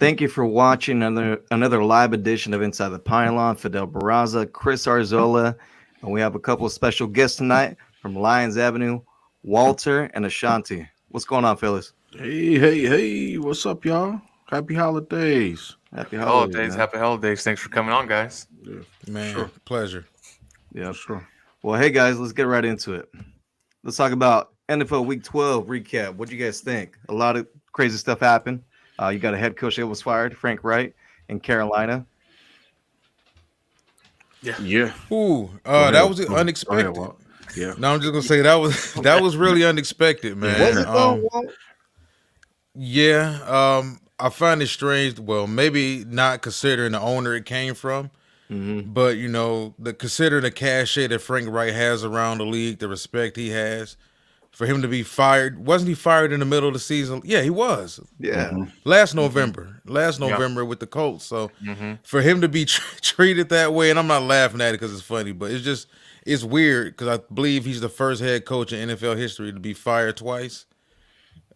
Thank you for watching another live edition of Inside the Pylon. Fidel Barraza, Chris Arzola, and we have a couple of special guests tonight from Lions Avenue, Walter and Ashanti. What's going on, fellas? Hey, what's up, y'all? Happy holidays. Happy Happy holidays, holidays. man. Happy holidays. Thanks for coming on, guys. Yeah, Man, sure, pleasure. Yep. sure. Well, hey guys, let's get right into it. Let's talk about NFL Week 12 recap. What do you guys think? A lot of crazy stuff happened. You got a head coach that was fired, Frank Wright, in Carolina. Yeah. Ooh, Go that ahead. was Go ahead, unexpected. Walt. Yeah. No, I'm just gonna say that was really unexpected, man. Was it though? Walt? Yeah, I find it strange. Well, maybe not considering the owner it came from, Mm-hmm. but considering the cachet that Frank Wright has around the league, the respect he has, for him to be fired. Wasn't he fired in the middle of the season? Yeah, he was. Yeah. Last November Yep. with the Colts. So Mm-hmm. for him to be treated that way, and I'm not laughing at it because it's funny, but it's weird because I believe he's the first head coach in NFL history to be fired twice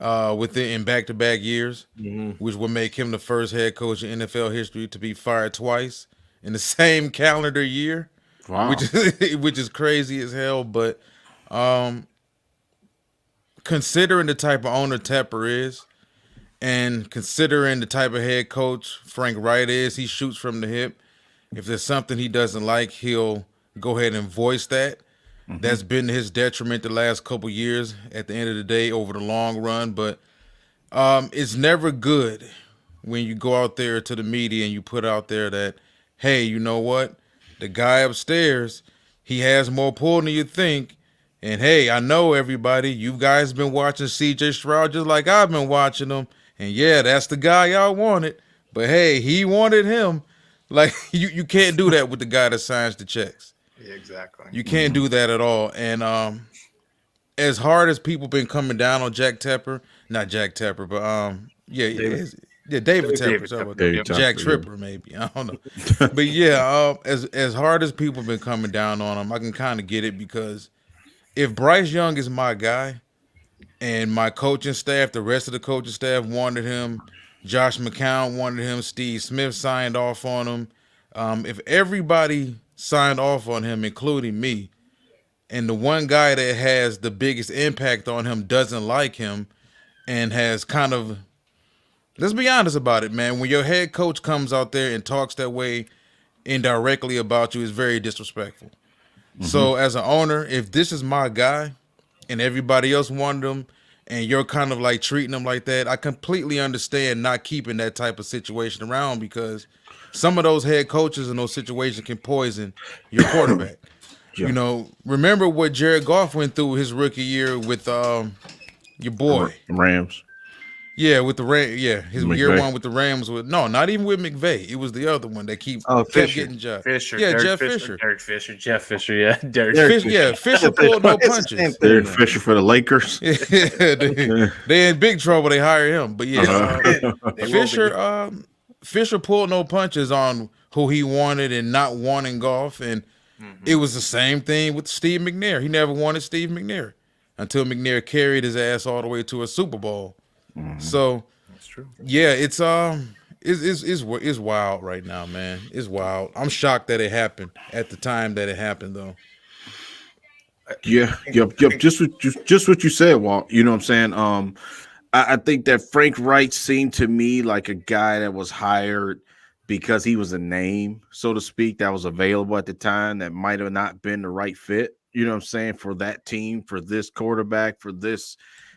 in back-to-back years, Mm-hmm. which would make him the first head coach in NFL history to be fired twice in the same calendar year, Wow. which is crazy as hell. But um, considering the type of owner Tepper is, and considering the type of head coach Frank Wright is, he shoots from the hip. If there's something he doesn't like, he'll go ahead and voice that. That's been to his detriment the last couple years at the end of the day over the long run. But it's never good when you go out there to the media and you put out there that, hey, you know what? The guy upstairs, he has more pull than you think. And hey, I know everybody, you guys been watching CJ Stroud just like I've been watching him. And yeah, that's the guy y'all wanted. But hey, he wanted him. Like you can't do that with the guy that signs the checks. Yeah, exactly. You can't do that at all. And as hard as people been coming down on Jack Tepper, not Jack Tepper, but David Tepper. David Sorry about Tepper, that. yep. Jack Tepper, Tripper, maybe. I don't know. But yeah, as hard as people been coming down on him, I can kind of get it because if Bryce Young is my guy and my coaching staff, the rest of the coaching staff wanted him, Josh McCown wanted him, Steve Smith signed off on him. If everybody signed off on him, including me, and the one guy that has the biggest impact on him doesn't like him and has kind of, let's be honest about it, man. When your head coach comes out there and talks that way indirectly about you, it's very disrespectful. So as an owner, if this is my guy and everybody else wanted him and you're kind of like treating him like that, I completely understand not keeping that type of situation around because some of those head coaches in those situations can poison your quarterback. Yeah. Remember what Jared Goff went through his rookie year with your boy. Rams. Yeah, with the his year McVay. one with the Rams not even with McVay. It was the other one that kept Fisher. getting jobs. Fisher. Yeah, Derek Jeff Fisher. Derek Fisher. Jeff Fisher. Yeah. Derek Derek Fisher. Fisher pulled no It's the punches. same thing, Derek man. Fisher for the Lakers. Yeah, they in big trouble. They hire him, but yeah, They will Fisher pulled no punches on who he wanted and not wanting golf, and it was the same thing with Steve McNair. He never wanted Steve McNair until McNair carried his ass all the way to a Super Bowl. So That's true. yeah, it's wild right now, man. It's wild. I'm shocked that it happened at the time that it happened, though. Yeah, yep. Just what you said, Walt. You know what I'm saying? I think that Frank Wright seemed to me like a guy that was hired because he was a name, so to speak, that was available at the time that might have not been the right fit. You know what I'm saying? For that team, for this quarterback, for this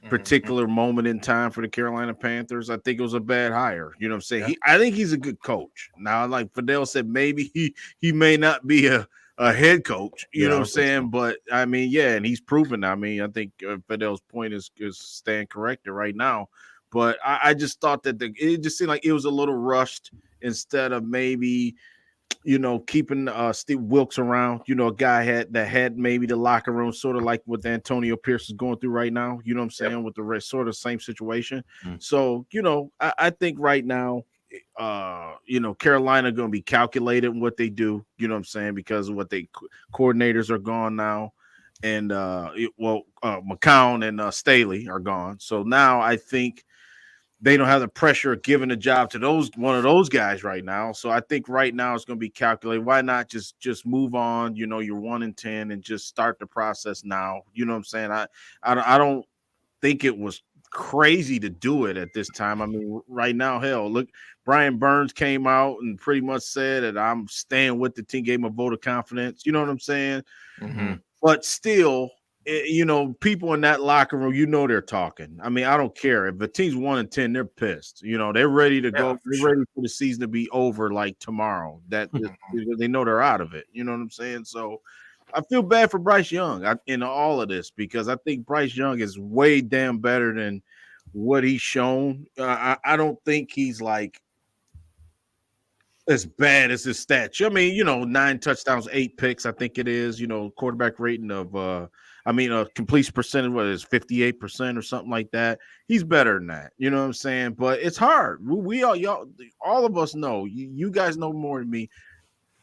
particular moment in time for the Carolina Panthers, I think it was a bad hire. You know what I'm saying? Yeah. I think he's a good coach. Now, like Fidel said, maybe he may not be a head coach, you know what I'm saying? But I mean, yeah, and he's proven. I mean, I think Fidel's point is staying corrected right now. But I just thought that it just seemed like it was a little rushed instead of maybe, keeping Steve Wilkes around. A guy had maybe the locker room sort of like what Antonio Pierce is going through right now. You know what I'm saying? With the rest, sort of same situation. So, I think right now, Carolina going to be calculated in what they do, you know what I'm saying, because of what they coordinators are gone now. And McCown and Staley are gone. So now I think they don't have the pressure of giving the job to one of those guys right now. So I think right now it's going to be calculated. Why not just move on? You know, you're 1-10 and just start the process now. You know what I'm saying? I don't think it was crazy to do it at this time. I mean, right now, hell, look, Brian Burns came out and pretty much said that I'm staying with the team, gave him a vote of confidence. You know what I'm saying? Mm-hmm. But still, you know, people in that locker room, you know, they're talking. I mean, I don't care if the team's 1-10, they're pissed. You know, they're ready to go. They're ready for the season to be over like tomorrow. They know they're out of it. You know what I'm saying? So I feel bad for Bryce Young in all of this because I think Bryce Young is way damn better than what he's shown. I don't think he's like as bad as his stats. I mean, you know, 9 touchdowns, 8 picks, I think it is. You know, quarterback rating of completion percentage, what is 58% or something like that. He's better than that. You know what I'm saying? But it's hard. We all of us know. You guys know more than me.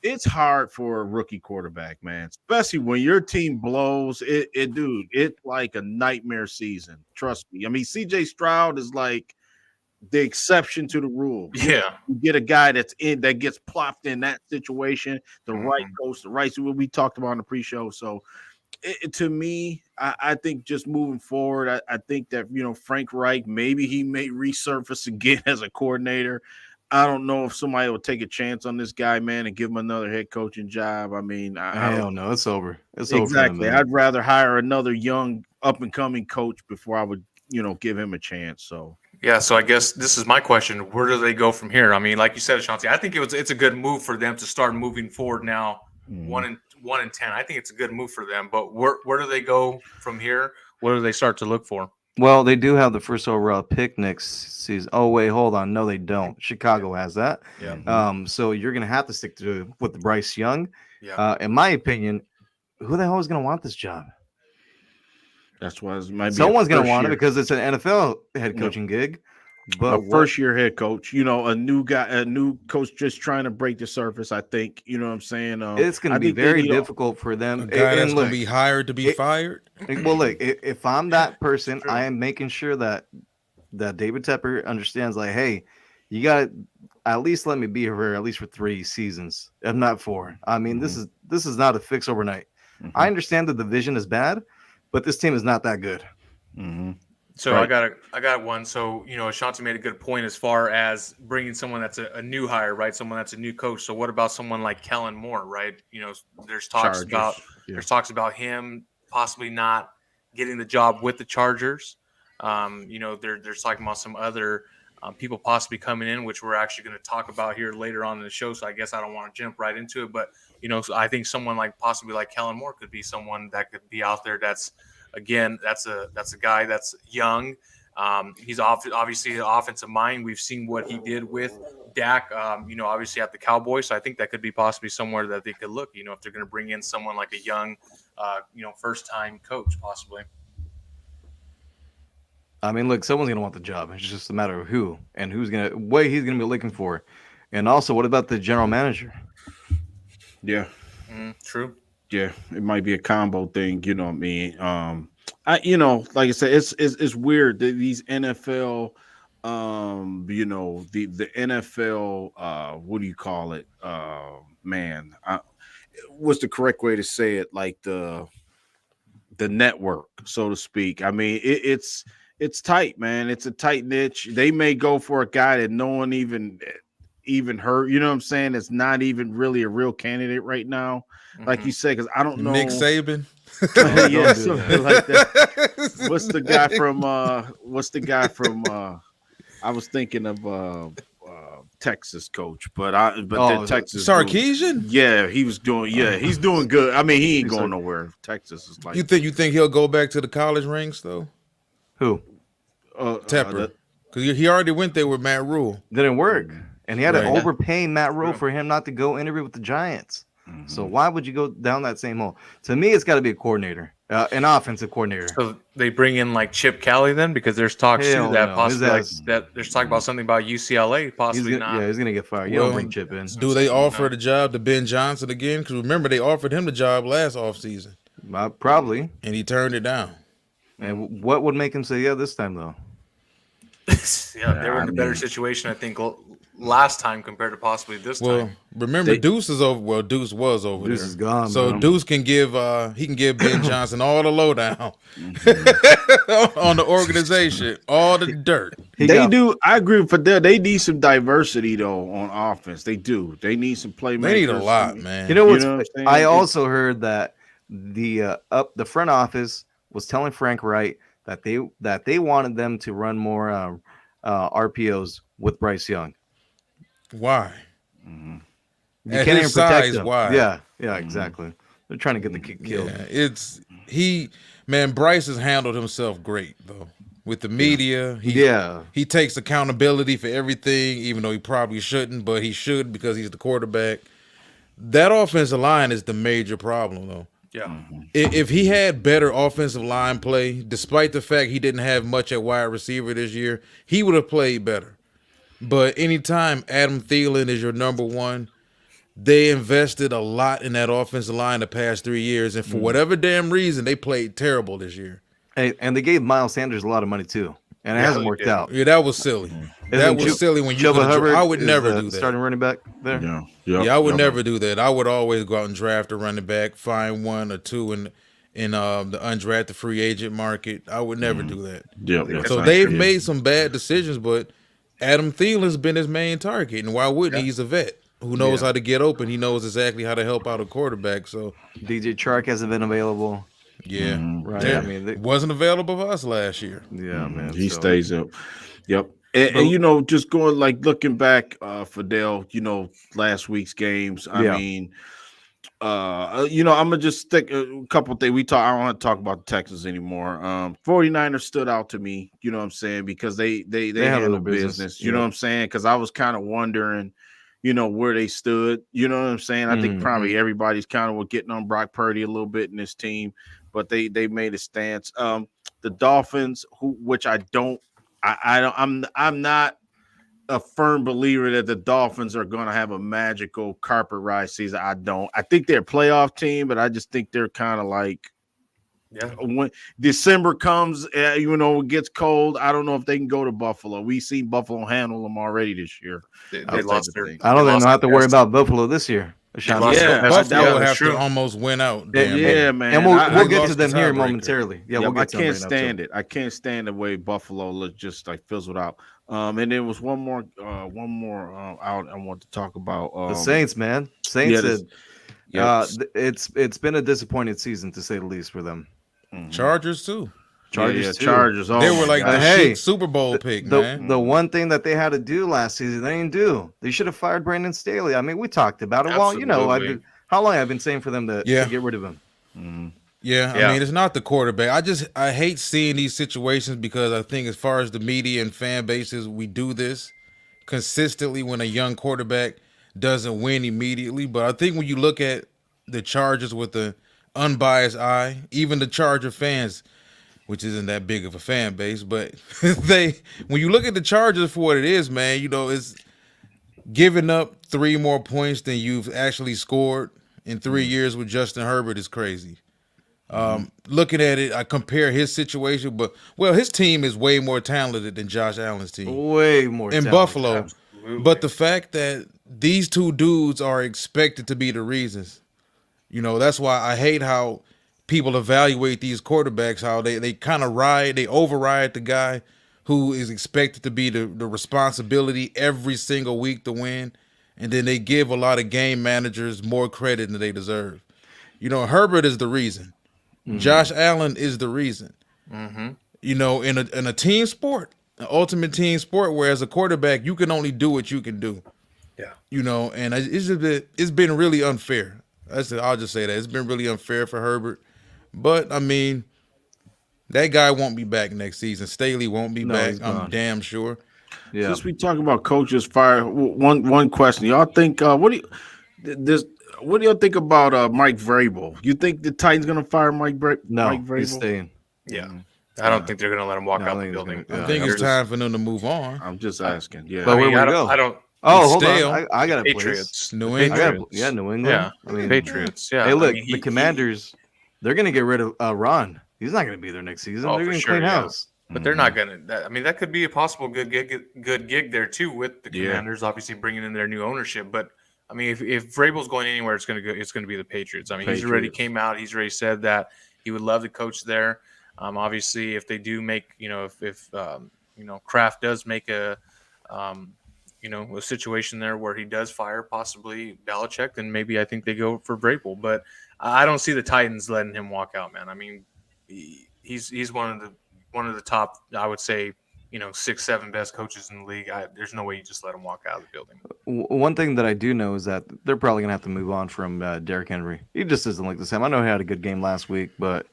It's hard for a rookie quarterback, man, especially when your team blows. Dude, it's like a nightmare season. Trust me. I mean, CJ Stroud is like the exception to the rule. Yeah. You get a guy that gets plopped in that situation, the right coach, the right, what we talked about in the pre-show. So to me, I think just moving forward, I think that, you know, Frank Reich, maybe he may resurface again as a coordinator. I don't know if somebody will take a chance on this guy, man, and give him another head coaching job. I mean, I don't know. It's over. It's exactly. over. I'd rather hire another young up and coming coach before I would, you know, give him a chance. So yeah. So I guess this is my question: where do they go from here? I mean, like you said, Ashanti, I think it's a good move for them to start moving forward now. 1-10. I think it's a good move for them. But where do they go from here? What do they start to look for? Well, they do have the first overall pick next season. Oh wait, hold on. No, they don't. Chicago has that. Yeah. So you're gonna have to stick with the Bryce Young. Yeah. In my opinion, who the hell is gonna want this job? That's why it might be someone's gonna want it because it's an NFL head coaching gig. But a first-year head coach, you know, a new guy, a new coach just trying to break the surface. I think, you know what I'm saying. It's going to be very difficult for them. A guy that's going to be hired to be fired. Well, look, if I'm that person, I am making sure that David Tepper understands. Like, hey, you got to at least let me be here at least for 3 seasons, if not 4. I mean, this is not a fix overnight. I understand the division is bad, but this team is not that good. So right. I got one. So, you know, Ashanti made a good point as far as bringing someone that's a new hire, right? Someone that's a new coach. So what about someone like Kellen Moore, right? You know, there's talks about him possibly not getting the job with the Chargers. You know, there's talking about some other people possibly coming in, which we're actually going to talk about here later on in the show. So I guess I don't want to jump right into it, but you know, so I think someone possibly like Kellen Moore could be someone that could be out there. That's a guy that's young. He's obviously an offensive mind. We've seen what he did with Dak, you know, obviously at the Cowboys. So I think that could be possibly somewhere that they could look, you know, if they're going to bring in someone like a young, you know, first-time coach possibly. I mean, look, someone's going to want the job. It's just a matter of who and he's going to be looking for. And also, what about the general manager? Yeah. True. Yeah, it might be a combo thing, you know what I mean? You know, like I said, it's weird that these NFL, you know, the NFL, what do you call it? What's the correct way to say it? Like the network, so to speak. I mean, it's tight, man. It's a tight niche. They may go for a guy that no one even heard, you know what I'm saying? It's not even really a real candidate right now, like you said, because I don't know. Nick Saban. Yeah, something like that. What's the guy from I was thinking of Texas coach, but Texas Sarkisian? Yeah, he was doing he's doing good. I mean, he ain't going nowhere. Texas is like You think he'll go back to the college ranks though? Who? Tepper. Because he already went there with Matt Rule. Didn't work. And he had to overpay Matt Rule for him not to go interview with the Giants. So why would you go down that same hole? To me, it's got to be a coordinator, an offensive coordinator. So they bring in like Chip Kelly then, because there's talks too that possibly that there's talk about something about UCLA possibly he's not. Yeah, he's gonna get fired. You don't bring Chip in. Do they offer the job to Ben Johnson again? Because remember, they offered him the job last offseason. Probably. And he turned it down. And what would make him say yeah this time though? they were in a better situation, I think, last time compared to possibly this time. Remember, Deuce is over. Well, Deuce was over Deuce there. is gone, so bro. Deuce can give Ben Johnson all the lowdown on the organization, all the dirt. I agree with Fidel. They need some diversity though on offense. They do. They need some playmakers. They need a lot, man. You know what I'm saying? I also heard that the front office was telling Frank Wright that they wanted them to run more RPOs with Bryce Young. Why? Mm-hmm. You can't even protect him. Why? Yeah, exactly. They're trying to get the kid killed. Yeah, Bryce has handled himself great though. With the media, he takes accountability for everything, even though he probably shouldn't, but he should because he's the quarterback. That offensive line is the major problem, though. Yeah. If he had better offensive line play, despite the fact he didn't have much at wide receiver this year, he would have played better. But anytime Adam Thielen is your number one, they invested a lot in that offensive line the past 3 years, and for whatever damn reason, they played terrible this year. And they gave Miles Sanders a lot of money too, and it hasn't worked out. Yeah, that was silly. That was silly when you could. I would never do that. Starting running back there. I would never do that. I would always go out and draft a running back, find one or two in the undrafted free agent market. I would never do that. So they've made some bad decisions, but Adam Thielen's been his main target, and why wouldn't he? He's a vet who knows how to get open. He knows exactly how to help out a quarterback. So DJ Chark hasn't been available. Yeah, right. Yeah. I mean, it wasn't available for us last year. Yeah, man. He stays up. Yep. And just going looking back, Fidel, last week's games. I mean, I'm gonna just stick a couple things. I don't want to talk about the Texans anymore. 49ers stood out to me. You know what I'm saying, because they handle business. You know what I'm saying, because I was kind of wondering, where they stood. You know what I'm saying. I think probably everybody's kind of getting on Brock Purdy a little bit in this team. But they made a stance. The Dolphins, I'm not a firm believer that the Dolphins are going to have a magical carpet ride season. I think they're a playoff team, but I just think they're kind of like, when December comes, it gets cold. I don't know if they can go to Buffalo. We've seen Buffalo handle them already this year. They lost their. I don't think they'll have to worry about Buffalo this year. Buffalo have to almost win out. Man. And we'll get to them here momentarily. We'll get to them. I can't stand it. I can't stand the way Buffalo just like fizzled out. And there was one more I want to talk about. The Saints, man. Saints it's been a disappointing season to say the least for them. Chargers too. Chargers. Oh, they were like the Super Bowl pick, man. The one thing that they had to do last season, they didn't do. They should have fired Brandon Staley. I mean, we talked about it. Absolutely. Well, how long I've been saying for them to get rid of him. I mean, it's not the quarterback. I hate seeing these situations because I think as far as the media and fan bases, we do this consistently when a young quarterback doesn't win immediately. But I think when you look at the Chargers with the unbiased eye, even the Charger fans, which isn't that big of a fan base, but when you look at the Chargers for what it is, man, it's giving up 3 more points than you've actually scored in 3 years with Justin Herbert is crazy. Looking at it, I compare his situation, but his team is way more talented than Josh Allen's team. Way more in talented. Buffalo. Absolutely. But the fact that these two dudes are expected to be the reasons, that's why I hate how people evaluate these quarterbacks, how they kind of override the guy who is expected to be the responsibility every single week to win, and then they give a lot of game managers more credit than they deserve. Herbert is the reason. Josh Allen is the reason. In a team sport, an ultimate team sport, where as a quarterback you can only do what you can do. Yeah. And it's been really unfair. I'll just say that it's been really unfair for Herbert. But I mean, that guy won't be back next season. Staley won't be back. I'm damn sure. Yeah. Since we talk about coaches fire, one question: y'all think what do y'all think about Mike Vrabel? You think the Titans gonna fire Mike Vrabel? No, he's staying. Yeah. I don't think they're gonna let him walk out the building. I think it's time for them to move on. I'm just asking. Yeah. But where we go? I don't. Oh, hold on. I got a Patriots. New England. New England. Yeah. I mean, Patriots. Yeah. Hey, look, the Commanders. They're going to get rid of Ron. He's not going to be there next season. They're going to clean house. But they're not gonna. That could be a possible good gig there too with the Yeah. Commanders, obviously bringing in their new ownership. But I mean, if Vrabel's going anywhere, it's gonna be the Patriots. I mean, he's already came out. He's already said that he would love to coach there. Obviously, if they do make, if Kraft does make a situation there where he does fire possibly Belichick, then maybe I think they go for Vrabel. But I don't see the Titans letting him walk out, man. I mean, he's one of the top, I would say, 6-7 best coaches in the league. There's no way you just let him walk out of the building. One thing that I do know is that they're probably gonna have to move on from Derrick Henry. He just isn't like the same. I know he had a good game last week, but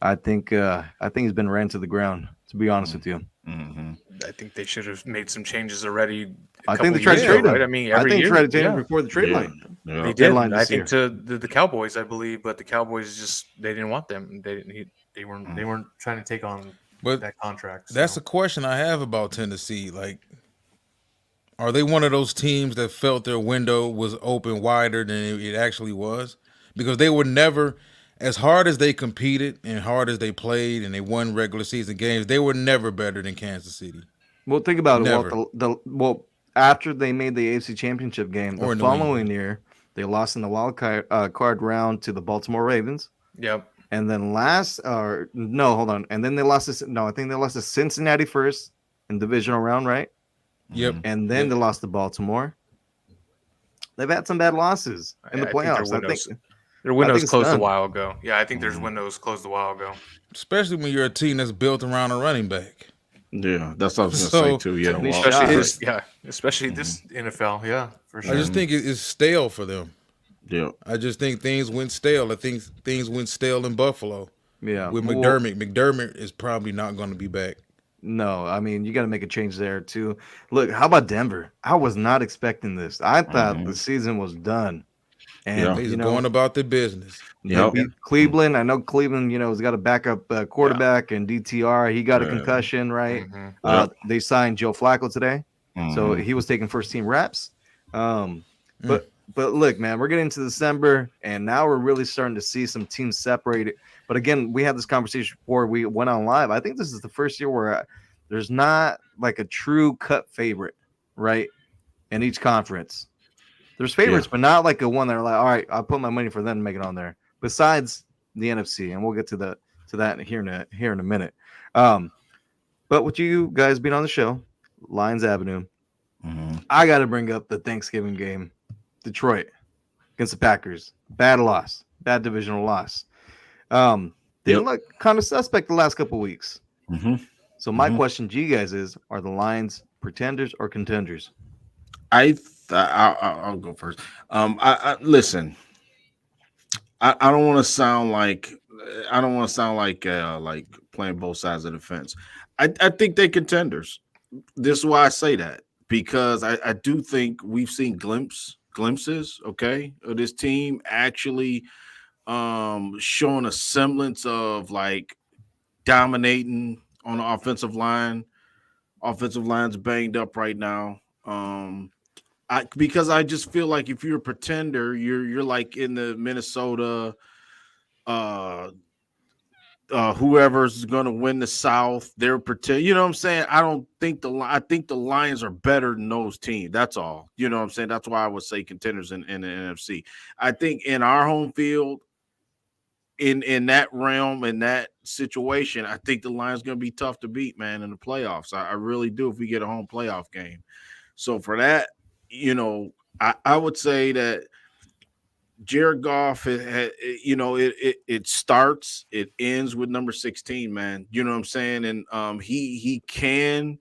I think he's been ran to the ground. To be honest with you, I think they should have made some changes already. I think they tried to trade him. Right? I mean, I every think year, they tried to trade him before the trade line. Yeah. They did. Deadline I this think year. to the Cowboys, I believe, but the Cowboys they didn't want them. They weren't trying to take on that contract. That's a question I have about Tennessee. Like, are they one of those teams that felt their window was open wider than it actually was? Because they were never, as hard as they competed and hard as they played and they won regular season games, they were never better than Kansas City. Well, think about Never. it. Well, after they made the AFC Championship game, Or the New following England. year they lost in the wild card round to the Baltimore Ravens. Yep. And then And then they lost this. No, I think they lost to Cincinnati first in divisional round, right? Yep. And then they lost to Baltimore. They've had some bad losses in the playoffs. Their windows it's closed a done. while ago. Yeah, I think there's windows closed a while ago. Especially when you're a team that's built around a running back. Yeah, that's what I was gonna say too. Yeah, These well, shots- Especially this NFL. Yeah, for sure. I just think it's stale for them. yeah. I just think things went stale. I think things went stale in Buffalo Yeah. with Well, McDermott. McDermott is probably not going to be back. No, I mean you got to make a change there too. Look, how about Denver? I was not expecting this. I thought the season was done, and Yeah. He's going about their business. they Yep. beat Cleveland. I know Cleveland, has got a backup quarterback and DTR. He got a Yeah. concussion, right? Mhm. They signed Joe Flacco today, so Mhm. he was taking first team reps. But look, man, we're getting into December, and now we're really starting to see some teams separated. But again, we had this conversation before we went on live. I think this is the first year where there's not like a true cut favorite, right? In each conference, there's favorites, but not like a one that are like, all right, I'll put my money for them to make it on there. Besides the NFC, and we'll get to that here in a minute. But with you guys being on the show, Lions Avenue, I got to bring up the Thanksgiving game, Detroit against the Packers. Bad loss, bad divisional loss. They look kind of suspect the last couple weeks. So my question to you guys is: are the Lions pretenders or contenders? I'll go first. I listen. I don't want to sound like like playing both sides of the fence. I think they're contenders. This is why I say that, because I do think we've seen glimpses, okay, of this team actually showing a semblance of like dominating on the offensive line. Offensive line's banged up right now. Because I just feel like if you're a pretender, you're like in the Minnesota, whoever's going to win the South, they're pretend. You know what I'm saying? I think the Lions are better than those teams. That's all. You know what I'm saying? That's why I would say contenders in the NFC. I think in our home field, in that realm, in that situation, I think the Lions going to be tough to beat, man, in the playoffs. I really do if we get a home playoff game. So for that, I would say that Jared Goff, it starts, it ends with number 16, man. You know what I'm saying? And he can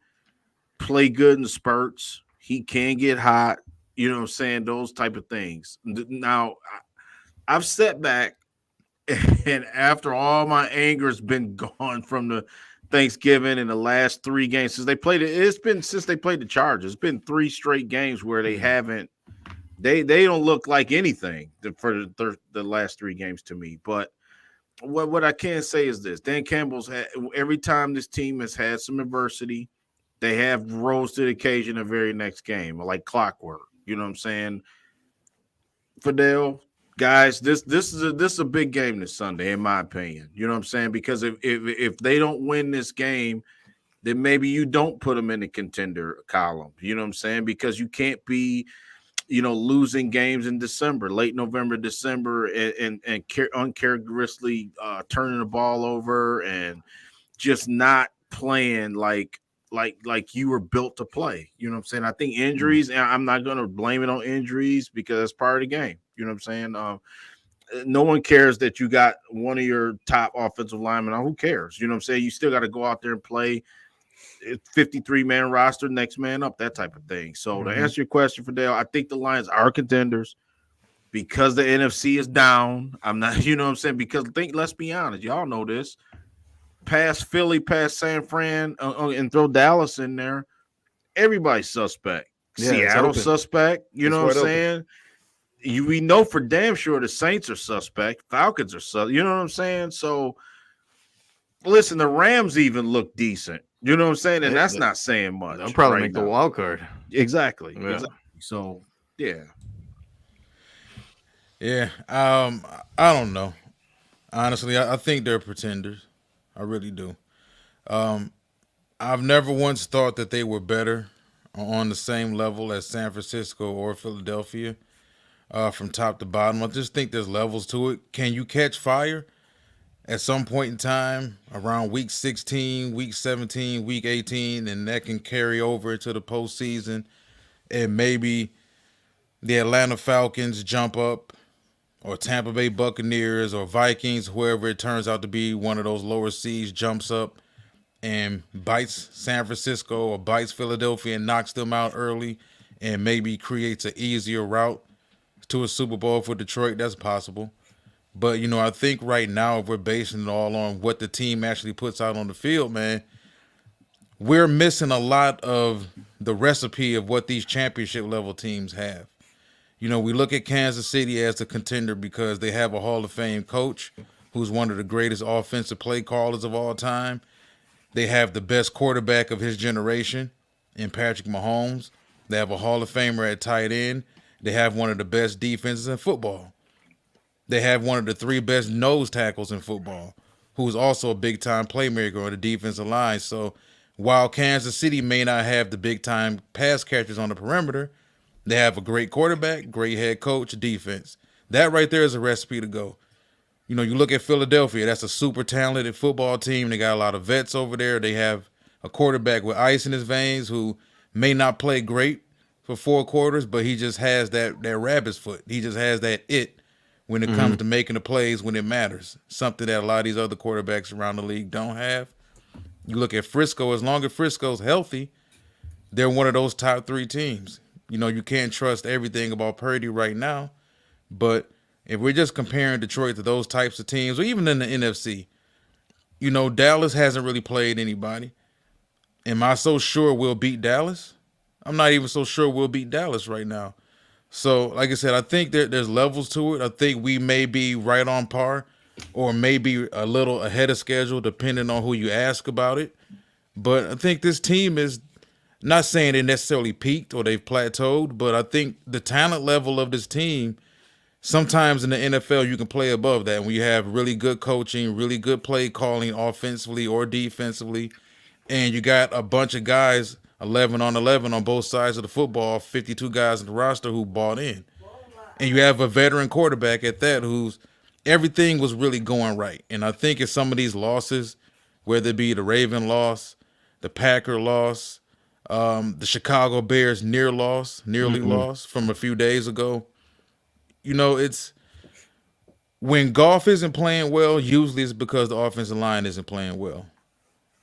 play good in spurts. He can get hot. You know what I'm saying? Those type of things. Now, I've sat back, and after all my anger has been gone from the Thanksgiving and the last 3 games since they played it. Since they played the Chargers. It's been 3 straight games where they haven't. They don't look like anything for the last 3 games to me. But what I can say is this: Dan Campbell's had, every time this team has had some adversity, they have rose to the occasion the very next game, like clockwork. You know what I'm saying? Fidel, guys, this is a big game this Sunday, in my opinion. You know what I'm saying? Because if they don't win this game, then maybe you don't put them in the contender column. You know what I'm saying? Because you can't be, losing games in December, late November, December, and uncharacteristically turning the ball over and just not playing like you were built to play. You know what I'm saying? I think injuries, and I'm not going to blame it on injuries because it's part of the game. You know what I'm saying? No one cares that you got one of your top offensive linemen on. Who cares? You know what I'm saying? You still got to go out there and play 53-man roster, next man up, that type of thing. So to answer your question, Fidel, I think the Lions are contenders because the NFC is down. I'm not, you know what I'm saying? Because let's be honest, y'all know this. Past Philly, past San Fran, and throw Dallas in there, everybody's suspect. Yeah, Seattle suspect. You know what I'm saying? We know for damn sure the Saints are suspect. Falcons are suspect. You know what I'm saying? So, listen, the Rams even look decent. You know what I'm saying? And that's not saying much. They'll probably make the wild card. Exactly. Yeah. Exactly. So, yeah. Yeah. I don't know. Honestly, I think they're pretenders. I really do. I've never once thought that they were better on the same level as San Francisco or Philadelphia from top to bottom. I just think there's levels to it. Can you catch fire at some point in time around week 16, week 17, week 18, and that can carry over into the postseason, and maybe the Atlanta Falcons jump up, or Tampa Bay Buccaneers or Vikings, whoever it turns out to be, one of those lower seeds jumps up and bites San Francisco or bites Philadelphia and knocks them out early and maybe creates an easier route to a Super Bowl for Detroit. That's possible. But, I think right now, if we're basing it all on what the team actually puts out on the field, man, we're missing a lot of the recipe of what these championship level teams have. We look at Kansas City as the contender because they have a Hall of Fame coach who's one of the greatest offensive play callers of all time. They have the best quarterback of his generation in Patrick Mahomes. They have a Hall of Famer at tight end. They have one of the best defenses in football. They have one of the 3 best nose tackles in football, who's also a big-time playmaker on the defensive line. So while Kansas City may not have the big-time pass catchers on the perimeter, they have a great quarterback, great head coach, defense. That right there is a recipe to go. You look at Philadelphia, that's a super talented football team. They got a lot of vets over there. They have a quarterback with ice in his veins who may not play great for 4 quarters, but he just has that rabbit's foot. He just has that it when it comes to making the plays when it matters, something that a lot of these other quarterbacks around the league don't have. You look at Frisco, as long as Frisco's healthy, they're one of those top 3 teams. You can't trust everything about Purdy right now, but if we're just comparing Detroit to those types of teams, or even in the NFC, Dallas hasn't really played anybody. Am I so sure we'll beat Dallas? I'm not even so sure we'll beat Dallas right now. So, like I said, I think there's levels to it. I think we may be right on par or maybe a little ahead of schedule, depending on who you ask about it. But I think this team is, not saying they necessarily peaked or they've plateaued, but I think the talent level of this team, sometimes in the NFL, you can play above that when you have really good coaching, really good play calling offensively or defensively, and you got a bunch of guys, 11 on 11 on both sides of the football, 52 guys in the roster who bought in. And you have a veteran quarterback at that who's everything was really going right. And I think in some of these losses, whether it be the Raven loss, the Packer loss, the Chicago Bears nearly lost from a few days ago. It's when Goff isn't playing well, usually it's because the offensive line isn't playing well.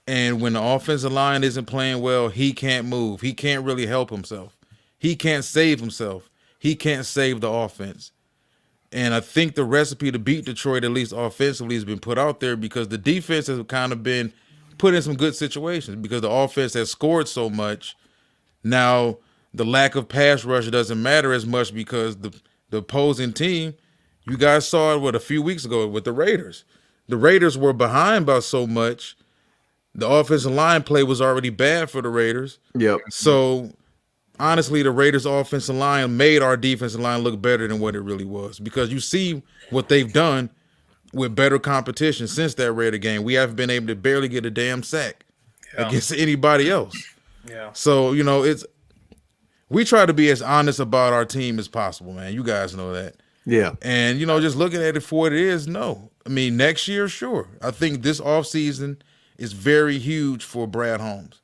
And when the offensive line isn't playing well, he can't move. He can't really help himself. He can't save himself. He can't save the offense. And I think the recipe to beat Detroit, at least offensively, has been put out there because the defense has kind of been put in some good situations because the offense has scored so much. Now, the lack of pass rush doesn't matter as much because the opposing team, you guys saw it, a few weeks ago with the Raiders. The Raiders were behind by so much. The offensive line play was already bad for the Raiders. Yep. So, honestly, the Raiders' offensive line made our defensive line look better than what it really was because you see what they've done with better competition since that Raider game. We haven't been able to barely get a damn sack. against anybody else. Yeah. So, we try to be as honest about our team as possible, man. You guys know that. Yeah. And, just looking at it for what it is, no. I mean, next year, sure. I think this offseason is very huge for Brad Holmes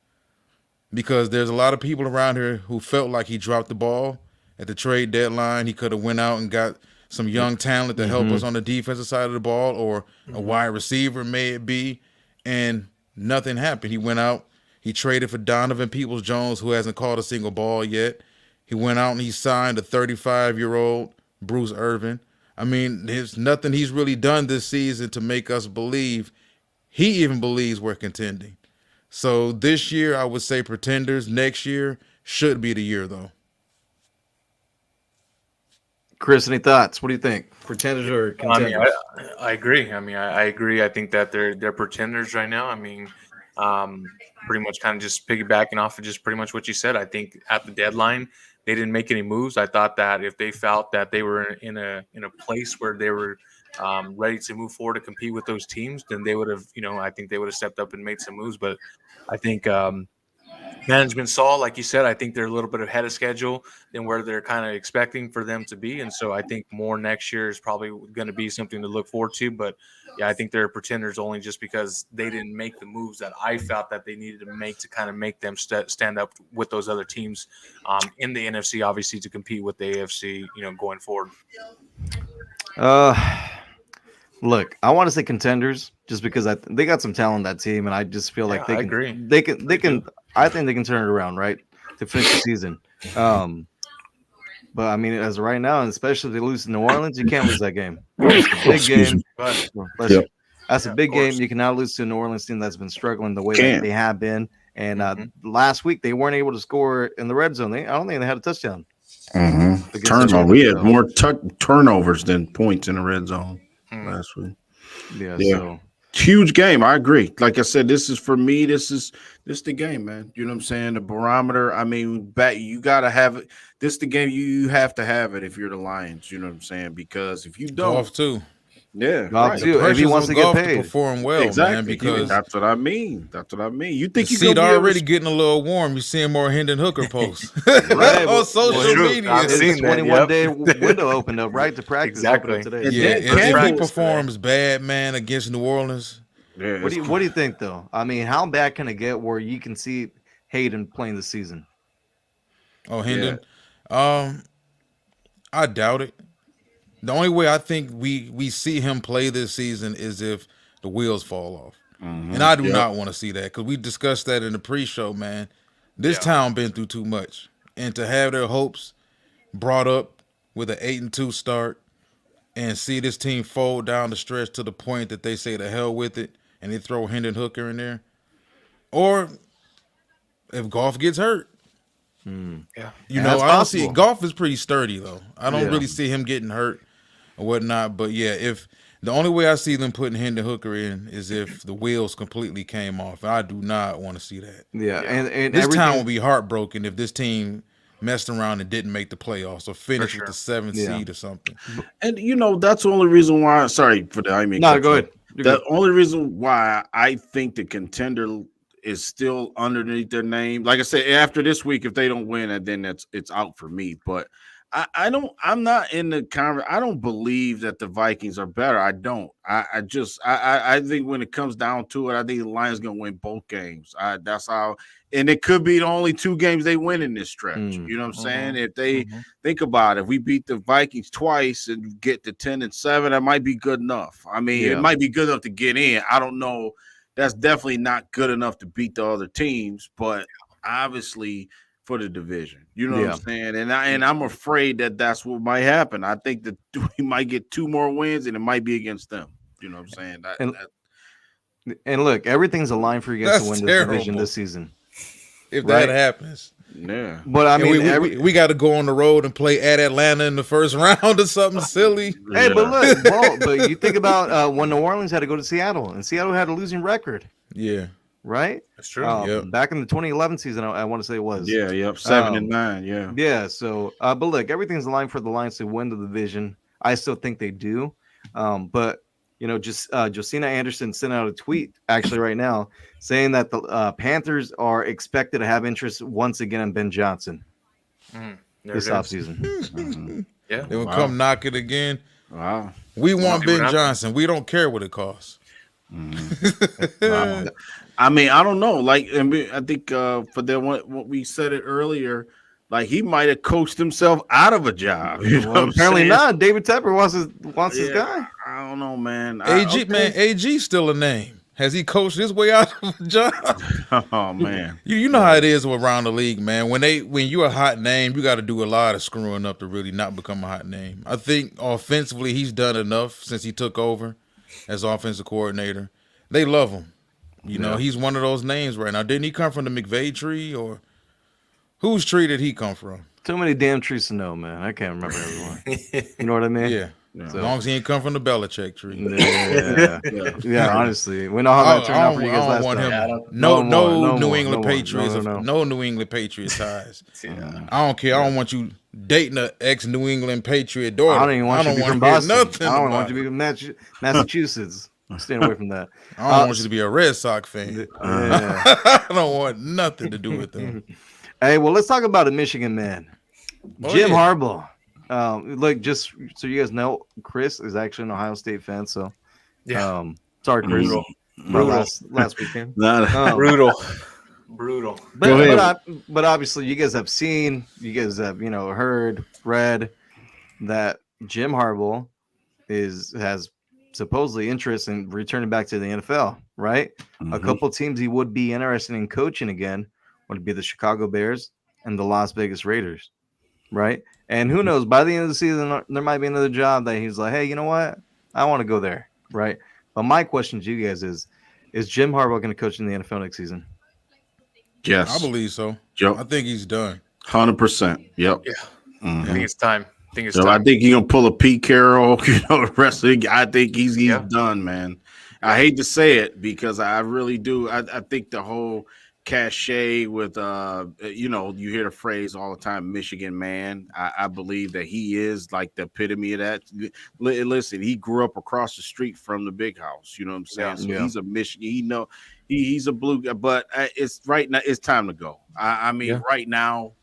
because there's a lot of people around here who felt like he dropped the ball at the trade deadline. He could have went out and got some young talent to help us on the defensive side of the ball or a wide receiver, may it be, and nothing happened. He went out. He traded for Donovan Peoples-Jones, who hasn't caught a single ball yet. He went out and he signed a 35-year-old Bruce Irvin. I mean, there's nothing he's really done this season to make us believe he even believes we're contending. So this year, I would say pretenders. Next year should be the year, though. Chris, any thoughts? What do you think? Pretenders or contenders? I agree. I agree. I think that they're pretenders right now. Pretty much kind of just piggybacking off of just pretty much what you said. I think at the deadline, they didn't make any moves. I thought that if they felt that they were in a place where they were ready to move forward to compete with those teams, then they would have, I think they would have stepped up and made some moves. But I think management saw, like you said, I think they're a little bit ahead of schedule than where they're kind of expecting for them to be. And so I think more next year is probably going to be something to look forward to. But yeah, I think they're pretenders only just because they didn't make the moves that I felt that they needed to make to kind of make them stand up with those other teams in the NFC, obviously, to compete with the AFC, going forward. Look, I want to say contenders just because they got some talent on that team, and I just feel like I agree. They can. I think they can turn it around, right, to finish the season. But I mean, as of right now, and especially if they lose to New Orleans, you can't lose that game. It's a big game. That's a big game. You cannot lose to a New Orleans team that's been struggling the way that they have been. And last week they weren't able to score in the red zone. I don't think they had a touchdown. Turnover. We had more turnovers than points in the red zone last week. Yeah. So huge game. I agree. Like I said, this is for me. This is the game, man. You know what I'm saying? The barometer. I mean, you gotta have it. This the game. You have to have it if you're the Lions. You know what I'm saying? Because if you don't, golf too. Yeah, golf too. If he wants to get paid, to perform well, exactly. Man, because that's what I mean. You think the seat already getting a little warm? You're seeing more Hendon Hooker posts right, on social media. I've seen 21-day window opened up right to practice. Exactly today. If he performs bad, man, against New Orleans. Yeah, what do you think though? I mean, how bad can it get where you can see Hayden playing the season? Oh, Hendon. I doubt it. The only way I think we see him play this season is if the wheels fall off. And I do not want to see that because we discussed that in the pre-show, man. This town been through too much. And to have their hopes brought up with an 8-2 start and see this team fold down the stretch to the point that they say the hell with it and they throw Hendon Hooker in there. Or if Goff gets hurt. Yeah. I don't see Goff is pretty sturdy though. I don't really see him getting hurt or whatnot. But yeah, if the only way I see them putting Hendon Hooker in is if the wheels completely came off. I do not want to see that. Yeah, and this town will be heartbroken if this team messed around and didn't make the playoffs or finished with the 7th seed or something. And that's the only reason why. Sorry for that. I mean, no, go ahead. The only reason why I think the contender is still underneath their name. Like I said, after this week, if they don't win, then it's out for me. But I'm not in the conversation. I don't believe that the Vikings are better. I don't. I think when it comes down to it, I think the Lions gonna win both games. That's how, and it could be the only 2 games they win in this stretch. You know what I'm saying? If they think about it, if we beat the Vikings twice and get to 10-7, that might be good enough. I mean, it might be good enough to get in. I don't know. That's definitely not good enough to beat the other teams, but obviously for the division, you know what I'm saying? And I'm afraid that that's what might happen. I think that we might get 2 more wins, and it might be against them. You know what I'm saying? And look, everything's aligned for you guys to win this division this season. If that happens. Yeah. But I mean, we got to go on the road and play at Atlanta in the first round or something silly. Hey, but look, but you think about when New Orleans had to go to Seattle, and Seattle had a losing record. Yeah. Right? That's true. Back in the 2011 season, I want to say it was. Yeah, 7-9, yeah. Yeah, so, but look, everything's aligned for the Lions to win the division. I still think they do. But just Josina Anderson sent out a tweet actually right now saying that the Panthers are expected to have interest once again in Ben Johnson this offseason. Yeah, They will come knock it again. Wow. We want See Ben what happens. Johnson. We don't care what it costs. Wow. I mean, I don't know. Like, I think for that what we said it earlier, like he might have coached himself out of a job. You know Well, what apparently I'm saying? not. David Tepper wants his guy. I don't know, man. AG still a name. Has he coached his way out of a job? Oh man. You know how it is around the league, man. When you're a hot name, you got to do a lot of screwing up to really not become a hot name. I think offensively, he's done enough since he took over as offensive coordinator. They love him. You know, he's one of those names right now. Didn't he come from the McVay tree, or whose tree did he come from? Too many damn trees to know, man. I can't remember everyone. You know what I mean? Yeah. As long as he ain't come from the Belichick tree. Yeah, honestly. We know how that turned out for you guys last time. No New England Patriots. No New England Patriot ties. I don't care. I don't want you dating an ex-New England Patriot daughter. I don't even want you to be from hear Boston. nothing I don't about want you to be from Massachusetts. I'm staying away from that. I don't want you to be a Red Sox fan. I don't want nothing to do with them. Hey, well, let's talk about a Michigan man. Jim Harbaugh. Look, just so you guys know, Chris is actually an Ohio State fan. So, sorry, Chris. Brutal. Last weekend. Brutal. But obviously, you guys have seen, you guys have heard, read that Jim Harbaugh has supposedly interest in returning back to the NFL. Right, a couple teams he would be interested in coaching again would be the Chicago Bears and the Las Vegas Raiders. Right. And who knows, by the end of the season, there might be another job that he's like, hey, you know what? I want to go there. Right. But my question to you guys is Jim Harbaugh going to coach in the NFL next season? Yes. I believe so. Yep. I think he's done. 100%. Yep. Yeah. I think it's time. I think he's going to pull a Pete Carroll, the rest of I think he's done, man. I hate to say it because I really do. I think the whole cachet with you hear the phrase all the time, Michigan man. I believe that he is like the epitome of that. Listen, he grew up across the street from the big house. You know what I'm saying? So he's a Michigan. He's a blue guy. But it's right now. It's time to go. Right now.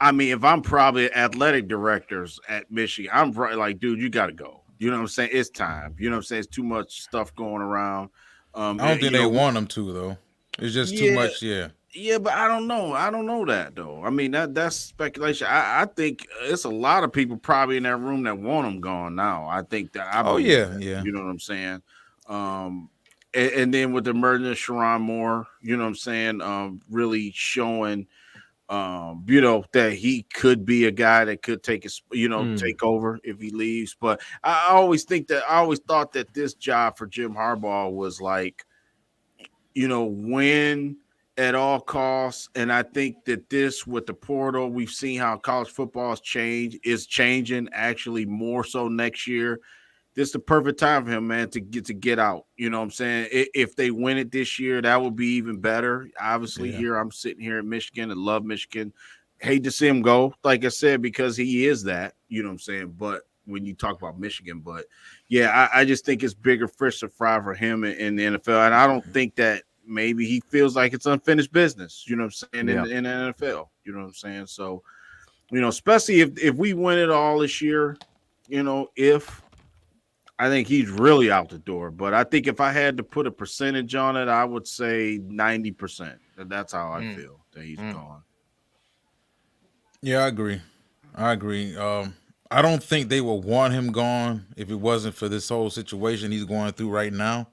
I mean, if I'm probably athletic directors at Michigan, I'm probably like, dude, you got to go. You know what I'm saying? It's time. You know what I'm saying? It's too much stuff going around. I don't think they want him to, though. It's just too much, Yeah, but I don't know. I don't know that, though. I mean, that's speculation. I think it's a lot of people probably in that room that want him gone now. I think that. Yeah. You know what I'm saying? And then with the emergence of Sharon Moore, you know what I'm saying? Really showing, that he could be a guy that could take take over if he leaves. But I always thought that this job for Jim Harbaugh was like, win at all costs. And I think that this with the portal, we've seen how college football is changing actually more so next year. This is the perfect time for him, man, to get out. You know what I'm saying? If they win it this year, that would be even better. Obviously, here I'm sitting here in Michigan and love Michigan. Hate to see him go, like I said, because he is that, you know what I'm saying? But when you talk about Michigan, but yeah, I just think it's bigger fish to fry for him in the NFL. And I don't think that maybe he feels like it's unfinished business, you know what I'm saying, in the NFL, you know what I'm saying? So, especially if we win it all this year, I think he's really out the door. But I think if I had to put a percentage on it, I would say 90%. That's how I feel that he's gone. Yeah, I agree. I don't think they would want him gone if it wasn't for this whole situation he's going through right now.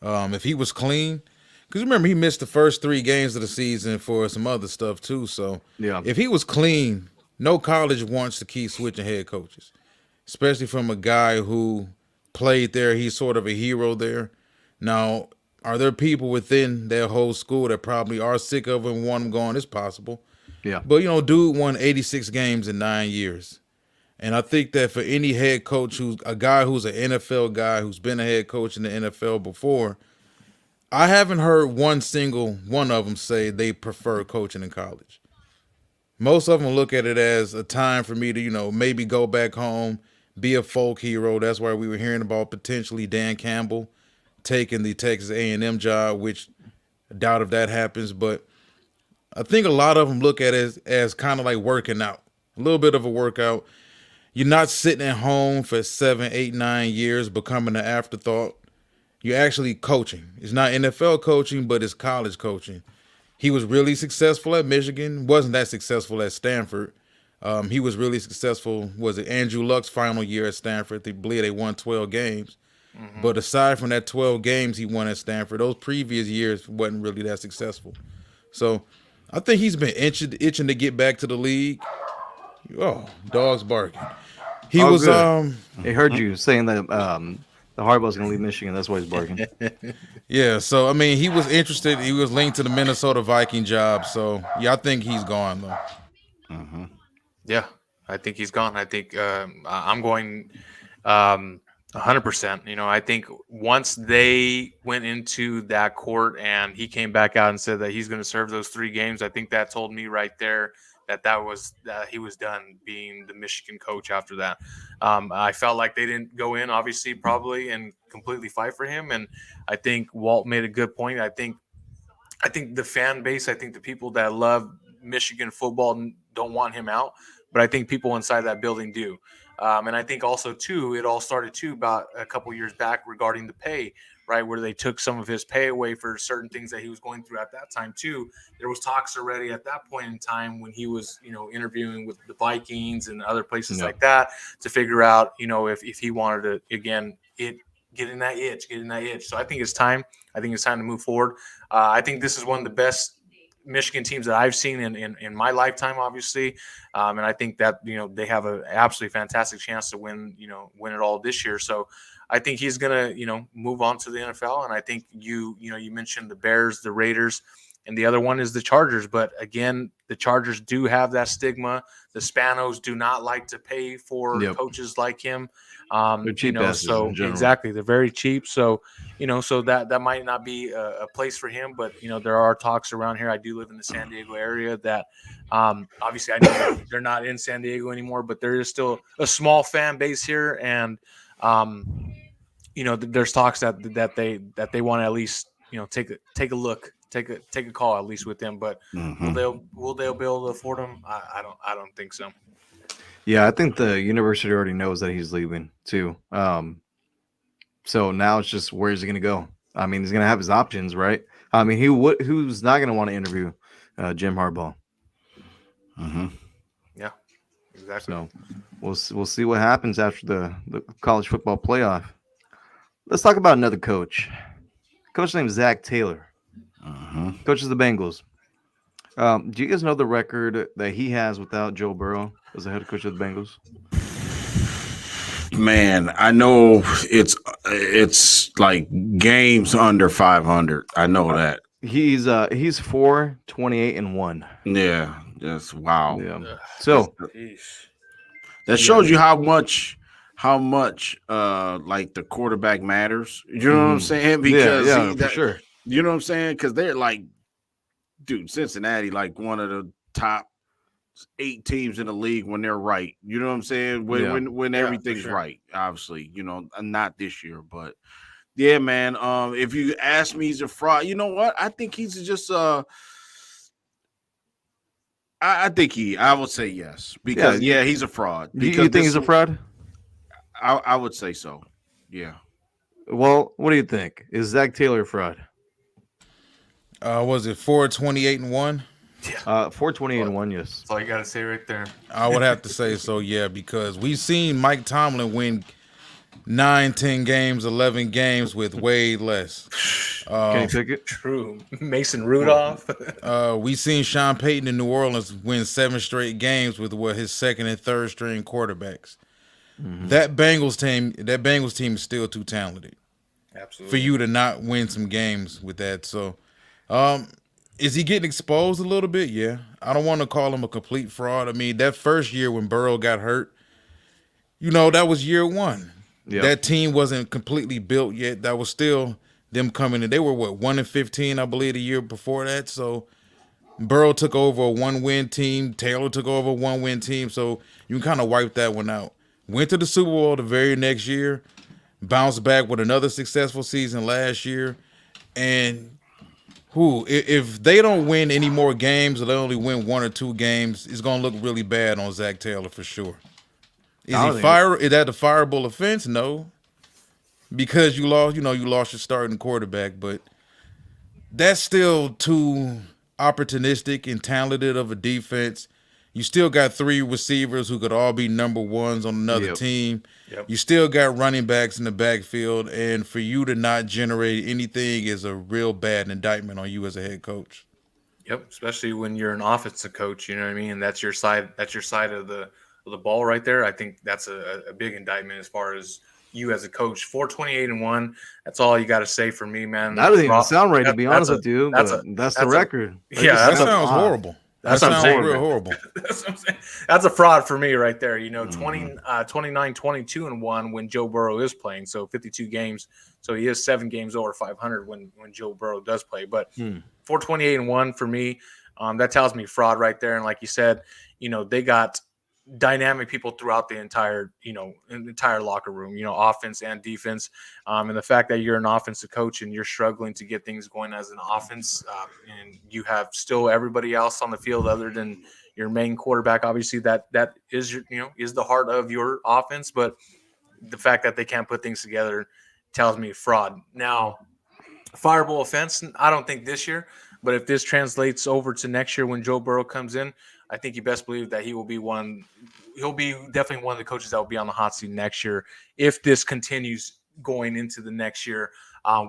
If he was clean, because remember, he missed the first 3 games of the season for some other stuff too. So if he was clean, no college wants to keep switching head coaches, especially from a guy who played there. He's sort of a hero there. Now, are there people within their whole school that probably are sick of him and want him gone? It's possible. Yeah. But, dude won 86 games in 9 years. And I think that for any head coach who's a guy who's an NFL guy who's been a head coach in the NFL before, I haven't heard one single one of them say they prefer coaching in college. Most of them look at it as a time for me to, maybe go back home, be a folk hero. That's why we were hearing about potentially Dan Campbell taking the Texas A&M job, which I doubt if that happens. But I think a lot of them look at it as kind of like working out, a little bit of a workout. You're not sitting at home for 7, 8, 9 years becoming an afterthought. You're actually coaching. It's not NFL coaching, but it's college coaching. He was really successful at Michigan. Wasn't that successful at Stanford. He was really successful. Was it Andrew Luck's final year at Stanford? They believe they won 12 games. Mm-hmm. But aside from that 12 games he won at Stanford, those previous years wasn't really that successful. So I think he's been itching to get back to the league. Oh, dogs barking. He was good. They heard you saying that the Harbaugh's going to leave Michigan. That's why he's barking. Yeah, so I mean, he was interested. He was linked to the Minnesota Viking job. So yeah, I think he's gone though. Mm-hmm. Yeah, I think he's gone. I think I'm going 100%. You know, I think once they went into that court and he came back out and said that he's going to serve those 3 games, I think that told me right there that he was done being the Michigan coach after that. I felt like they didn't go in, obviously, probably, and completely fight for him. And I think Walt made a good point. I think the fan base, I think the people that love Michigan football don't want him out, but I think people inside that building do. And I think also, too, it all started, too, about a couple years back regarding the pay, right, where they took some of his pay away for certain things that he was going through at that time, too. There was talks already at that point in time when he was, you know, interviewing with the Vikings and other places like that to figure out, you know, if he wanted to, again, getting that itch. So I think it's time. I think it's time to move forward. I think this is one of the best Michigan teams that I've seen in my lifetime, obviously. And I think that, you know, they have an absolutely fantastic chance to win it all this year. So I think he's going to, you know, move on to the NFL. And I think you mentioned the Bears, the Raiders, and the other one is the Chargers. But again, the Chargers do have that stigma. The Spanos do not like to pay for coaches like him. They're cheap asses in general. Exactly, they're very cheap. So, you know, so that might not be a place for him. But, you know, there are talks around here. I do live in the San Diego area that obviously I know they're not in San Diego anymore, but there is still a small fan base here. And, you know, there's talks that they want to at least, you know, take a look. Take a call at least with them, but will they be able to afford him? I don't think so. Yeah, I think the university already knows that he's leaving too. So now it's just where's he going to go? I mean, he's going to have his options, right? I mean, who's not going to want to interview Jim Harbaugh? Mm-hmm. Yeah, exactly. So we'll see what happens after the college football playoff. Let's talk about another coach. Coach named Zach Taylor. Coaches the Bengals. Do you guys know the record that he has without Joe Burrow as the head coach of the Bengals? Man, I know it's like games under 500. I know that. He's 4-28-1. Yeah, that's wow. Yeah. So that shows you how much like the quarterback matters. You know what I'm saying? Because for sure. You know what I'm saying? Because they're like, dude, Cincinnati, like one of the top 8 teams in the league when they're right. You know what I'm saying? When everything's right, obviously, you know, not this year, but yeah, man. If you ask me, he's a fraud. You know what? I think he's just I would say yes because he's a fraud. Because you think he's a fraud? I would say so. Yeah. Well, what do you think? Is Zach Taylor a fraud? Was it 4-28-1? Yeah. 4-28-1, yes. That's all you got to say right there. I would have to say so, yeah, because we've seen Mike Tomlin win 9, 10 games, 11 games with way less. Can you pick it? True. Mason Rudolph. We've seen Sean Payton in New Orleans win 7 straight games with his second and third string quarterbacks. Mm-hmm. That Bengals team is still too talented. Absolutely. For you to not win some games with that. So is he getting exposed a little bit? Yeah. I don't want to call him a complete fraud. I mean, that first year when Burrow got hurt, you know, that was year 1. Yep. That team wasn't completely built yet. That was still them coming in. They were, 1-15, I believe, the year before that. So Burrow took over a 1-win team. Taylor took over a 1-win team. So you can kind of wipe that one out. went to the Super Bowl the very next year, bounced back with another successful season last year, and if they don't win any more games or they only win 1 or 2 games, it's gonna look really bad on Zach Taylor for sure. Is he fire? Is that a fireable offense? No, because you lost your starting quarterback, but that's still too opportunistic and talented of a defense. You still got 3 receivers who could all be number ones on another team. Yep. You still got running backs in the backfield, and for you to not generate anything is a real bad indictment on you as a head coach. Yep, especially when you're an offensive coach, you know what I mean, and that's your side. That's your side of the ball right there. I think that's a big indictment as far as you as a coach. 428-1. That's all you got to say for me, man. That doesn't even sound right, to be honest with you. That's the record. That sounds horrible. That sounds real horrible. That's what I'm saying. That's a fraud for me right there. 29-22-1 when Joe Burrow is playing. So 52 games. So he is 7 games over 500 when Joe Burrow does play. But 428-1 for me, that tells me fraud right there. And like you said, they got dynamic people throughout the entire locker room, offense and defense. And the fact that you're an offensive coach and you're struggling to get things going as an offense, and you have still everybody else on the field other than your main quarterback, obviously that is is the heart of your offense. But the fact that they can't put things together tells me fraud. Now, fireable offense, I don't think this year, but if this translates over to next year when Joe Burrow comes in, I think you best believe that he will be he'll be definitely one of the coaches that will be on the hot seat next year if this continues going into the next year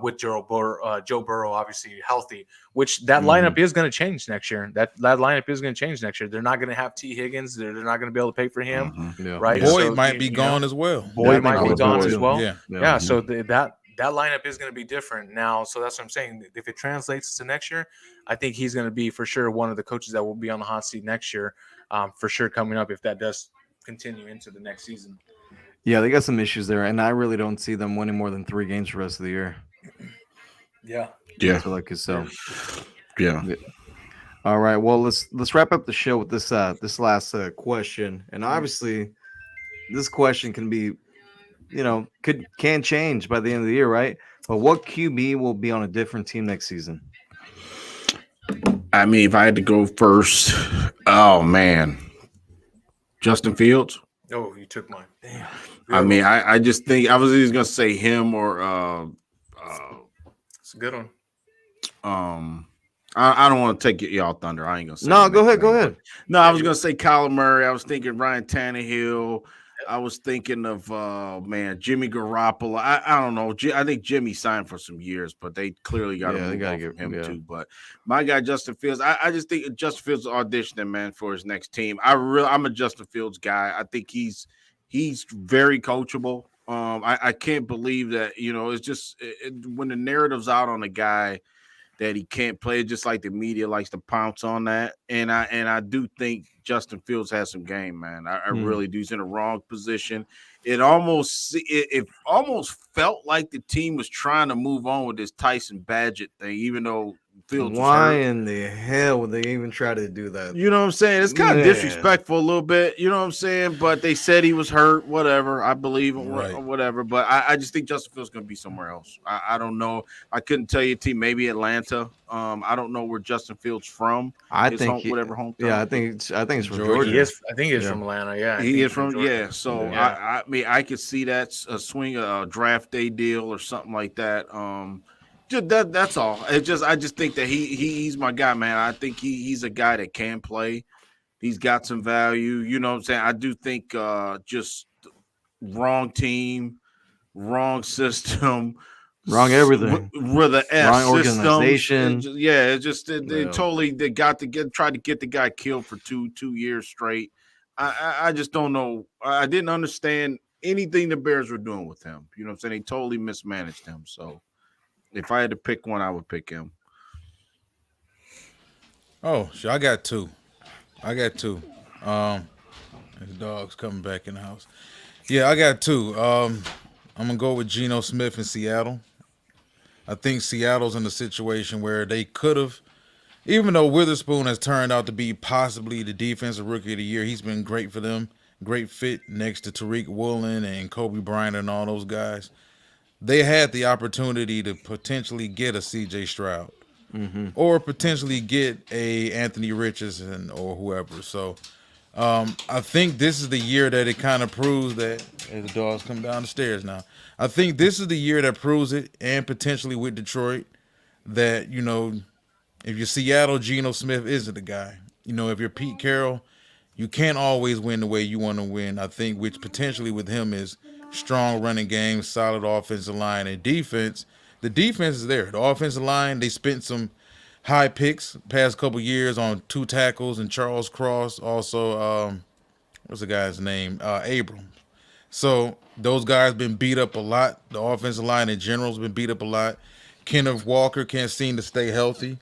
with Joe Burrow obviously healthy, which that lineup is going to change next year. That lineup is going to change next year. They're not going to have T. Higgins. They're not going to be able to pay for him, right? Boyd might be gone as well. Boyd might be gone as well. Yeah. So that lineup is going to be different now. So that's what I'm saying. If it translates to next year, I think he's going to be for sure one of the coaches that will be on the hot seat next year, for sure coming up if that does continue into the next season. Yeah, they got some issues there, and I really don't see them winning more than 3 games for the rest of the year. Yeah. That's what I could say. Yeah. All right. Well, let's wrap up the show with this last question, and obviously, this question can be, can change by the end of the year, right? But what QB will be on a different team next season? I mean, if I had to go first, oh man, Justin Fields. Oh, you took mine. Damn. I mean, I just think I was either gonna say him or it's a good one. I don't want to take y'all thunder. I ain't gonna say no. Go ahead. No, I was gonna say Kyler Murray. I was thinking Ryan Tannehill. I was thinking of Jimmy Garoppolo. I don't know. I think Jimmy signed for some years, but they clearly got to move on from him too. But my guy Justin Fields, I just think Justin Fields auditioning, man, for his next team. I'm a Justin Fields guy. I think he's very coachable. I can't believe that, it's just when the narrative's out on a guy that he can't play, just like the media likes to pounce on that. And I do think Justin Fields has some game, man. I really do. He's in the wrong position. It almost felt like the team was trying to move on with this Tyson Badgett thing, even though Fields was hurt. In the hell would they even try to do that? You know what I'm saying? It's kind of disrespectful a little bit. You know what I'm saying? But they said he was hurt. Whatever. I believe him. Right. Whatever. But I just think Justin Fields is going to be somewhere else. I don't know. I couldn't tell you a team. Maybe Atlanta. I don't know where Justin Fields from. I think hometown. Yeah, I think it's from Georgia. I think he's from Atlanta. Yeah, he is from Georgia. Yeah. So I mean, I could see that a draft day deal or something like that. That's all. I just think that he's my guy, man. I think he's a guy that can play. He's got some value. You know what I'm saying? I do think just wrong team, wrong system, wrong everything. With an F wrong system. Organization. They tried to get the guy killed for two years straight. I just don't know. I didn't understand anything the Bears were doing with him. You know what I'm saying? They totally mismanaged him. So if I had to pick one, I would pick him. Oh, sure. I got two. The dog's coming back in the house. Yeah, I got two. I'm going to go with Geno Smith in Seattle. I think Seattle's in a situation where they could have, even though Witherspoon has turned out to be possibly the defensive rookie of the year, he's been great for them. great fit next to Tariq Woolen and Kobe Bryant and all those guys. They had the opportunity to potentially get a C.J. Stroud Mm-hmm. or potentially get a Anthony Richardson or whoever. So I think this is the year that it kind of proves that. As the dogs come down the stairs now, I think this is the year that proves it, and potentially with Detroit, that if you're Seattle, Geno Smith isn't the guy. If you're Pete Carroll, you can't always win the way you want to win. I think which potentially with him is strong running game, solid offensive line, and defense. The defense is there. The offensive line, they spent some high picks past couple years on 2 tackles and Charles Cross. Also, what's the guy's name? Abram. So those guys been beat up a lot. The offensive line in general has been beat up a lot. Kenneth Walker can't seem to stay healthy.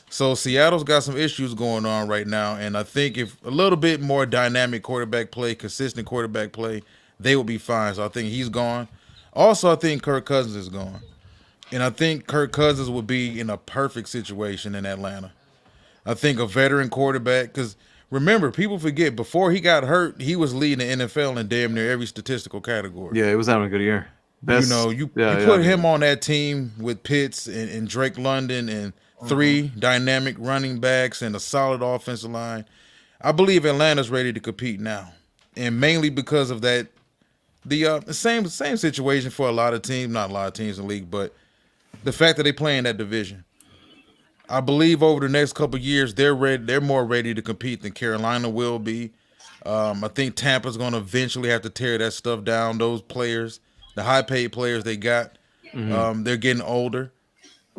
So Seattle's got some issues going on right now, and I think if a little bit more dynamic quarterback play, consistent quarterback play, they will be fine. So I think he's gone. Also, I think Kirk Cousins is gone. And I think Kirk Cousins would be in a perfect situation in Atlanta. I think a veteran quarterback, because remember, people forget, before he got hurt, he was leading the NFL in damn near every statistical category. Yeah, he was having a good year. You put him on that team with Pitts and Drake London and 3 dynamic running backs and a solid offensive line. I believe Atlanta's ready to compete now, and mainly because of that. The same situation for a lot of teams, not a lot of teams in the league, but the fact that they play in that division. I believe over the next couple of years they're ready. They're more ready to compete than Carolina will be. I think Tampa's going to eventually have to tear that stuff down. Those players, the high-paid players they got, they're getting older.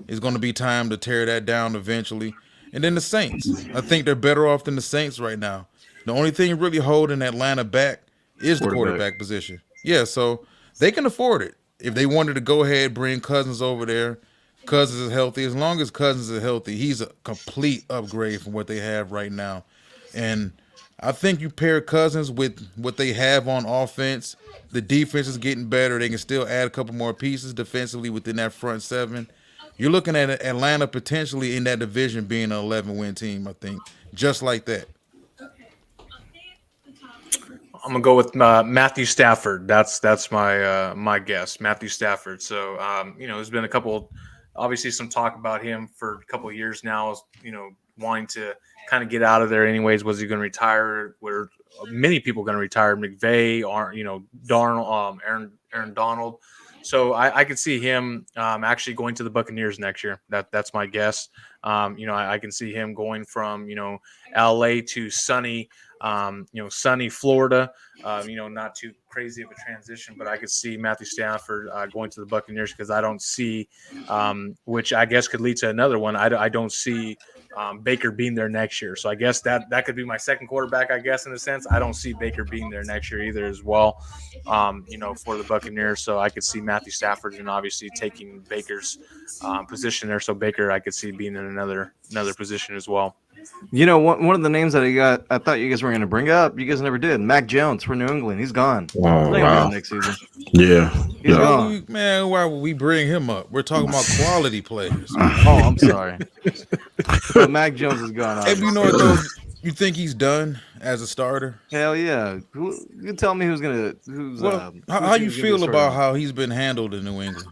It's going to be time to tear that down eventually. And then the Saints. I think they're better off than the Saints right now. The only thing really holding Atlanta back is the quarterback position. Yeah, so they can afford it. If they wanted to go ahead, bring Cousins over there, Cousins is healthy. As long as Cousins is healthy, he's a complete upgrade from what they have right now. And I think you pair Cousins with what they have on offense. The defense is getting better. They can still add a couple more pieces defensively within that front 7. You're looking at Atlanta potentially in that division being an 11-win team, I think, just like that. I'm gonna go with Matthew Stafford. That's my guess, Matthew Stafford. So there's been obviously some talk about him for a couple of years now. Wanting to kind of get out of there. Anyways, was he going to retire? Were many people going to retire? McVay, Darnold, Aaron Donald. So I could see him actually going to the Buccaneers next year. That's my guess. I can see him going from LA to sunny Florida. Not too crazy of a transition, but I could see Matthew Stafford going to the Buccaneers because I don't see, which I guess could lead to another one. I don't see Baker being there next year. So I guess that could be my second quarterback, I guess, in a sense. I don't see Baker being there next year either as well, for the Buccaneers. So I could see Matthew Stafford and obviously taking Baker's position there. So Baker, I could see being in another position as well. One of the names that I thought you guys were going to bring up, you guys never did. Mac Jones for New England. He's gone. Oh, wow. Next season. Yeah. He's gone. Man, why would we bring him up? We're talking about quality players. Oh, I'm sorry. But Mac Jones is gone. Hey, you know what, though? You think he's done as a starter? Hell yeah. You tell me how you feel about how he's been handled in New England?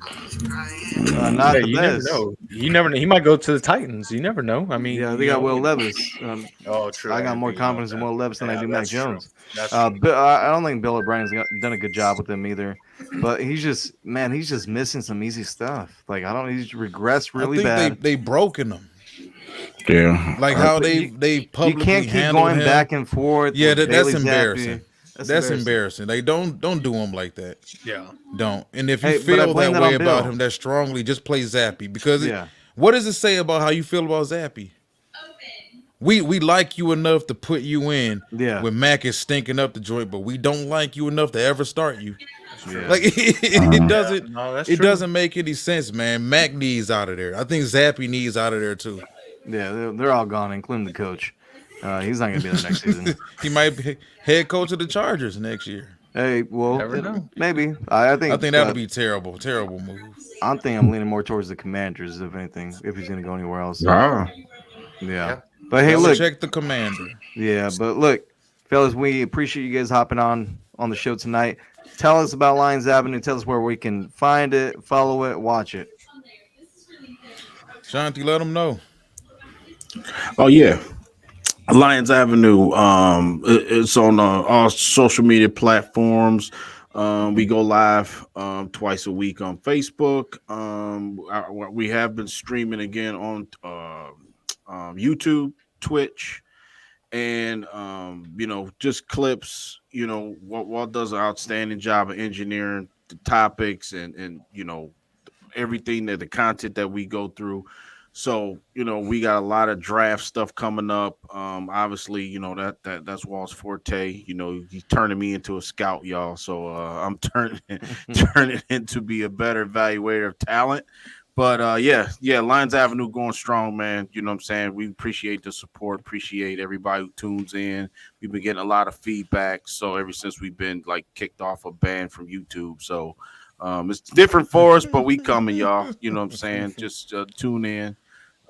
Not the you best. Never know. You never know. He might go to the Titans. You never know. I mean, yeah, they got Will Levis. True. I got more confidence in Will Levis than I do Mac Jones. True. But I don't think Bill O'Brien's done a good job with him either. But he's just missing some easy stuff. Like he's regressed really bad. They broken him. Yeah, like how they publicly you can't keep going him. Back and forth. Yeah, that's embarrassing. That's embarrassing. They don't do him like that. Yeah, don't. And if you feel that way about him that strongly, just play Zappy because what does it say about how you feel about Zappy? We like you enough to put you in when Mac is stinking up the joint, but we don't like you enough to ever start you. Yeah. Like it doesn't make any sense, man. Mac needs out of there. I think Zappy needs out of there too. Yeah, they're all gone, including the coach. He's not going to be there next season. He might be head coach of the Chargers next year. Hey, well, maybe. I think that would be terrible move. I'm leaning more towards the Commanders, if anything, if he's going to go anywhere else. Wow. Yeah. But hey, look. Check the Commander. Yeah, but look, Fellas, we appreciate you guys hopping on the show tonight. Tell us about Lions Avenue. Tell us where we can find it, follow it, watch it. Shanti, let them know. Oh yeah, Lions Avenue. It's on all social media platforms. We go live twice a week on Facebook. We have been streaming again on YouTube, Twitch, and just clips. Walt does an outstanding job of engineering the topics and everything that the content that we go through. So, we got a lot of draft stuff coming up. Obviously, that's Walt's forte. He's turning me into a scout, y'all. So I'm turning into be a better evaluator of talent. But yeah, Lions Avenue going strong, man. You know what I'm saying? We appreciate the support, appreciate everybody who tunes in. We've been getting a lot of feedback. So ever since we've been like kicked off a ban from YouTube. So it's different for us, but we coming, y'all. You know what I'm saying? Just tune in.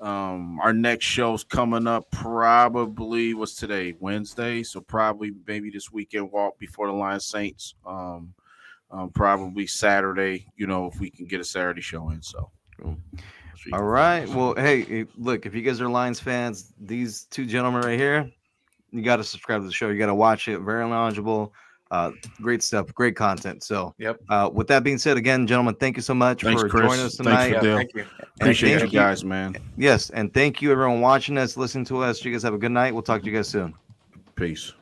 Our next show's coming up probably what's today? Wednesday. So probably maybe this weekend walk before the Lions Saints. Probably Saturday, if we can get a Saturday show in. So all right. Well, hey, look, if you guys are Lions fans, these two gentlemen right here, you got to subscribe to the show. You got to watch it. Very knowledgeable. Great stuff. Great content. So, with that being said, again, gentlemen, thank you so much for Chris. joining us tonight. Thank you. Appreciate you guys, man. Yes. And thank you, everyone watching us, listening to us. You guys have a good night. We'll talk to you guys soon. Peace.